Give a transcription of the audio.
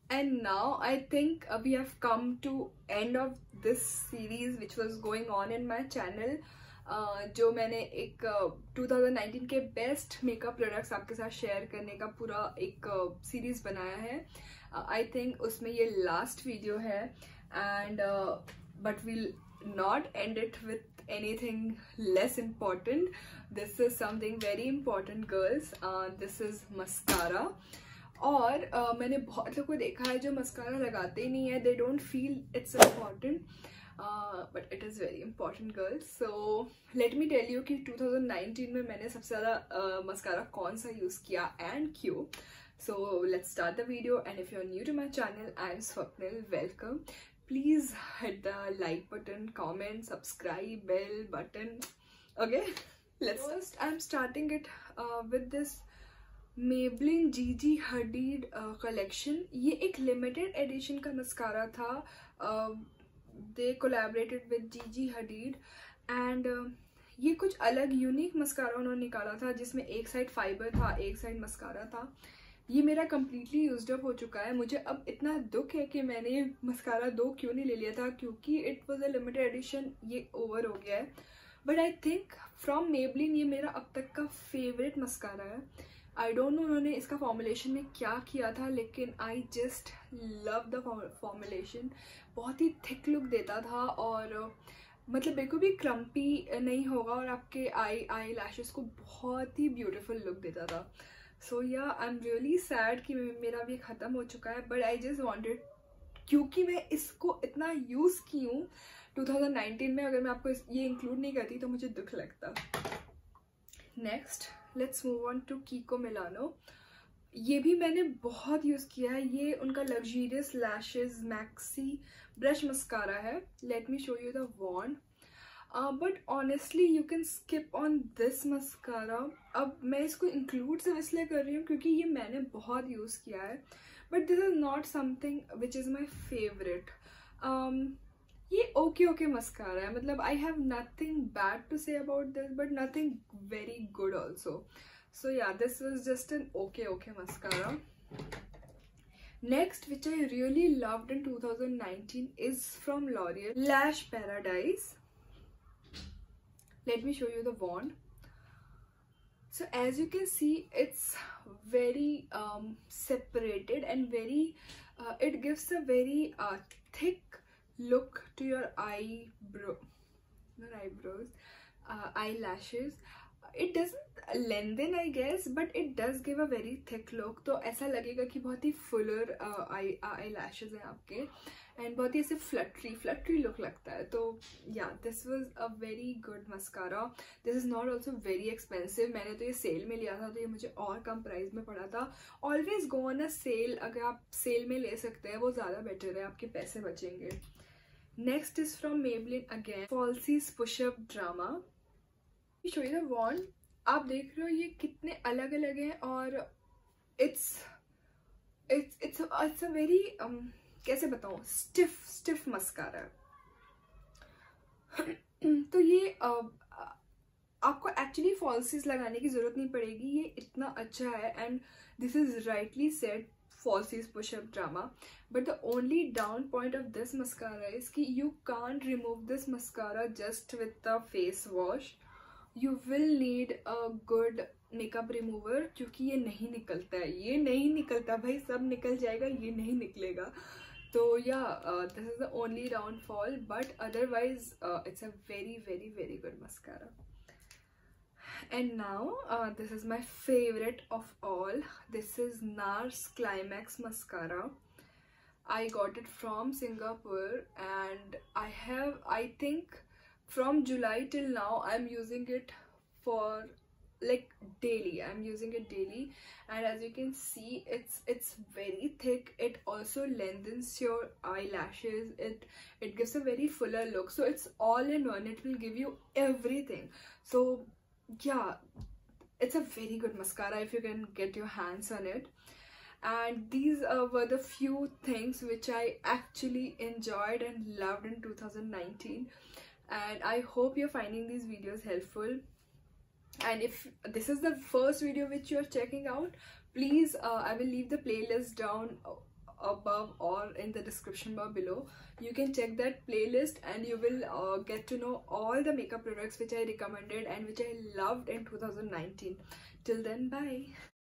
And now I think we have come to end of this series which was going on in my channel. जो मैंने एक 2019 के best makeup products आपके साथ share करने का पूरा एक सीरीज बनाया है. आई थिंक उसमें ये लास्ट वीडियो है. And but will not end it with anything less important. This is something very important, girls. This is mascara. और मैंने बहुत लोगों को देखा है जो मस्कारा लगाते ही नहीं है. They don't feel it's important, but it is very important, girls. So let me tell you कि 2019 में मैंने सबसे ज़्यादा मस्कारा कौन सा यूज़ किया and क्यों. So let's start the video. And if you're new to my channel, I'm Swapnil. Welcome. Please hit the like button, comment, subscribe, bell button. Okay, let's first I'm starting it with this Maybelline Gigi Hadid collection. ये एक limited edition का mascara था. They collaborated with Gigi Hadid and ये कुछ अलग unique mascara उन्होंने निकाला था जिसमें एक साइड फाइबर था, एक साइड मस्कारा था. ये मेरा कम्प्लीटली यूज्ड अप हो चुका है. मुझे अब इतना दुख है कि मैंने मस्कारा 2 क्यों नहीं ले लिया था, क्योंकि it was a limited edition. ये ओवर हो गया है. But I think from Maybelline ये मेरा अब तक का फेवरेट मस्कारा है. आई डोंट नो उन्होंने इसका फॉर्मुलेशन में क्या किया था, लेकिन I just love the formulation. बहुत ही थिक लुक देता था और मतलब बिल्कुल भी क्रम्पी नहीं होगा और आपके आई लैशेस को बहुत ही ब्यूटीफुल लुक देता था. सो या आई एम रियली सैड कि मेरा भी ख़त्म हो चुका है. बट आई जस्ट वांटेड, क्योंकि मैं इसको इतना यूज़ की हूँ 2019 में, अगर मैं आपको ये इंक्लूड नहीं करती तो मुझे दुख लगता. Next let's move on to Kiko Milano. ये भी मैंने बहुत यूज़ किया है. ये उनका luxurious lashes maxi brush mascara है. Let me show you the wand. But honestly you can skip on this mascara. अब मैं इसको इंक्लूड सिर्फ इसलिए कर रही हूँ क्योंकि ये मैंने बहुत यूज़ किया है. But this is not something which is my favourite. ये ओके मस्कारा है. मतलब I have nothing bad to say about this but nothing very good also. So yeah this was just an okay mascara. Next, which I really loved in 2019 is from L'Oreal Lash Paradise. Let me show you the wand. So as you can see, it's very separated and very it gives a very thick look to your eyelashes. It doesn't lengthen, I guess, but it does give a very thick look. तो ऐसा लगेगा कि बहुत ही fuller eyelashes हैं आपके and बहुत ही ऐसे fluttery look लगता है. तो yeah, this was a very good mascara. This is not also very expensive. मैंने तो ये सेल में लिया था तो ये मुझे और कम प्राइस में पड़ा था. Always go on a sale. अगर आप सेल में ले सकते हैं वो ज़्यादा बेटर है, आपके पैसे बचेंगे. Next is from Maybelline again, Falsies Push-Up Drama. show you the wand. आप देख रहे हो ये कितने अलग अलग हैं और it's a very कैसे बताऊँ, stiff मस्कारा. तो ये आपको एक्चुअली फॉल्सीज लगाने की जरूरत नहीं पड़ेगी. ये इतना अच्छा है and this is rightly said Falsies Push-Up Drama. But the only down point of this mascara is कि you can't remove this mascara just with the face wash. You will need a good makeup remover क्योंकि ये नहीं निकलता है. ये नहीं निकलता भाई, सब निकल जाएगा, ये नहीं निकलेगा. तो this is the only downfall, but otherwise it's a very good mascara. And now this is my favorite of all. This is NARS Climax Mascara. I got it from Singapore and I think from July till now I'm using it for like daily. I'm using it daily and as you can see it's very thick. It also lengthens your eyelashes. It gives a very fuller look. So it's all in one. It will give you everything. So yeah, it's a very good mascara if you can get your hands on it. And these were the few things which I actually enjoyed and loved in 2019, and I hope you're finding these videos helpful. And if this is the first video which you're checking out, please I will leave the playlist down above or in the description bar below. You can check that playlist and you will get to know all the makeup products which I recommended and which I loved in 2019. Till then, bye.